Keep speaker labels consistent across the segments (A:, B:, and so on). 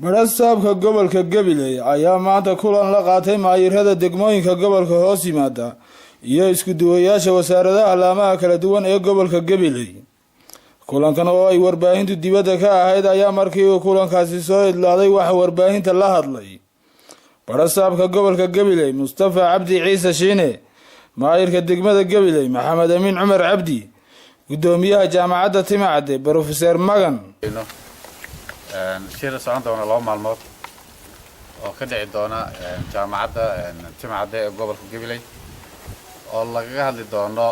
A: badhassabka gobolka Gabiley ayaa maanta kulan la qaatay maayirada degmooyinka gobolka hoos yimaada iyo isku duwayaasha wasaaradaha laamaha kala duwan ee gobolka Gabiley. kulankan oo ay warbaahintu dibadda ka ahayd ayaa markii uu kulankaasi soo idlaaday waxa warbaahinta la hadlay badhassabka gobolka Gabiley Mustafa Cabdi Ciise Shiine, maayirka degmada Gabiley Maxamed Amin Cumar Cabdi, gudoomiyaha jaamacadda Timacade Professor Magan.
B: shir socon doona 2 maalmood oo ka dhici doona jaamacadda Timacade ee gobolka Gabiley oo laga hadli doono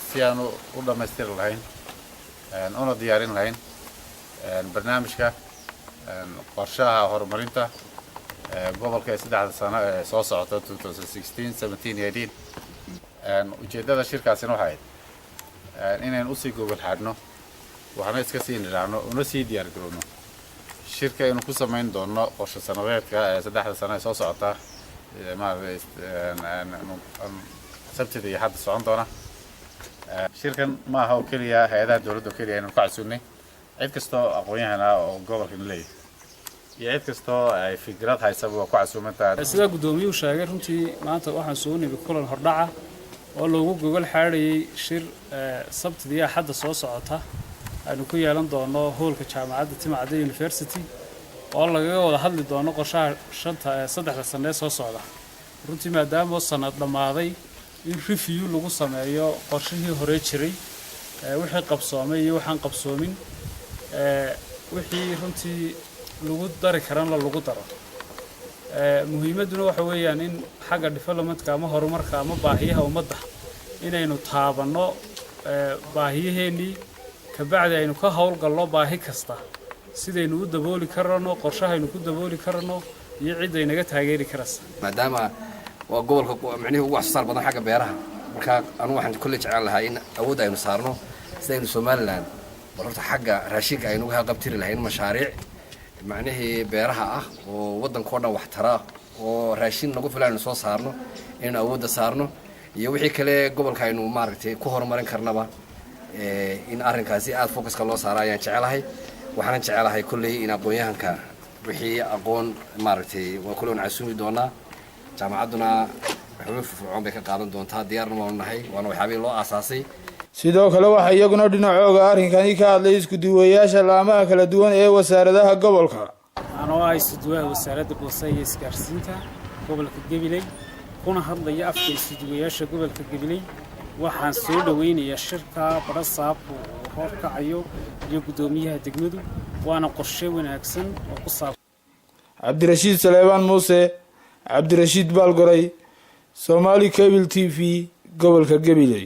B: si aan u dhameystir lahayn una diyaarin lahayn barnaamijka qorshaha horumarinta gobolka ee 3 sano ee soo socota 2016 17 18 ujeedada shirkaasina waxay inaan u sii gobol xadno waxaan iska sii niraano una sii diyaar garowno shirka inuu ku sameyn doono qorshe sanadeedka ee 3 sano ee soo socota sabtida iyo hadda socon doona. shirkan ma aha oo kaliya hay'adaha dawladda kaliya inuu ka casuunay cid kasto aqoon-yahana oo gobolka leeyahay iyo cid kasto ay fikrad haysaba ku casuumantaa.
C: sida gudoomiyuhu sheegay runtii maanta waxaan soo nibay kulan hordhaca oo loogu gogol xaarayay shir sabtida iyo hadda soo socota aynu ku yeelan doono hoolka jaamacadda Timacade University oo laga wada hadli doono qorshaha 3 sano ee soo socda. runtii maadaama sanad dhamaaday in review lagu sameeyo qorshihii hore jiray wixii qabsoomay iyo waxaan qabsoomin wixii runtii lagu dari karana lagu daro. muhiimaduna waxa weeyaan in xagga developmentka ama horumarka ama baahiyaha ummadda inaynu taabano baahiyaheeni ka bacdi aynu ka hawlgalno baahi kasta sidaynu u dabooli karno qorshahaynu ku dabooli karno iyo cid ay naga taageeri karaysa
D: maadaama waa gobolka macnaheedu ugu xasuus badan xagga beeraha marka anu waxaan kulli jecel lahaa in awood aynu saarno sidaynu Soomaaliland horta xagga raashinka aynu uga qabtiri lahayn mashaariic macnaheedu beeraha ah oo wadanka dhan wax tara oo raashin nagu filan soo saarno in awood saarno iyo wixii kale gobolka aynu maaragtay ku horumarin karnaba in arrinkaasi aad focuska loo saaro ayaan jecelahay. waxaan jecelahay kulli in aqoon-yahanka wixii aqoon maaragtay waa kulli casuumi doona jaamacadduna xubin firfircoon bay ka qaadan doontaa diyaarna waan nahay waana waxyaabo loo aasaasay.
A: sidoo kale waxa iyaguna dhinacooga arrinkani ka hadlay isku duwayaasha laamaha kala duwan ee wasaaradaha gobolka.
C: anoo ay isku duwaa wasaaradda boostada iyo isgaarsiinta gobolka Gabiley kuna hadlaya afka isku duwayaasha gobolka Gabiley waxaan soo dhaweynayaa shirka badhassabku horkacayo iyo gudoomiyaha degmadu waana qorshe wanaagsan oo ku saabsan.
A: Cabdirashiid Saleebaan Muuse, Cabdirashiid Balgoray, Somalicable TV, gobolka Gabiley.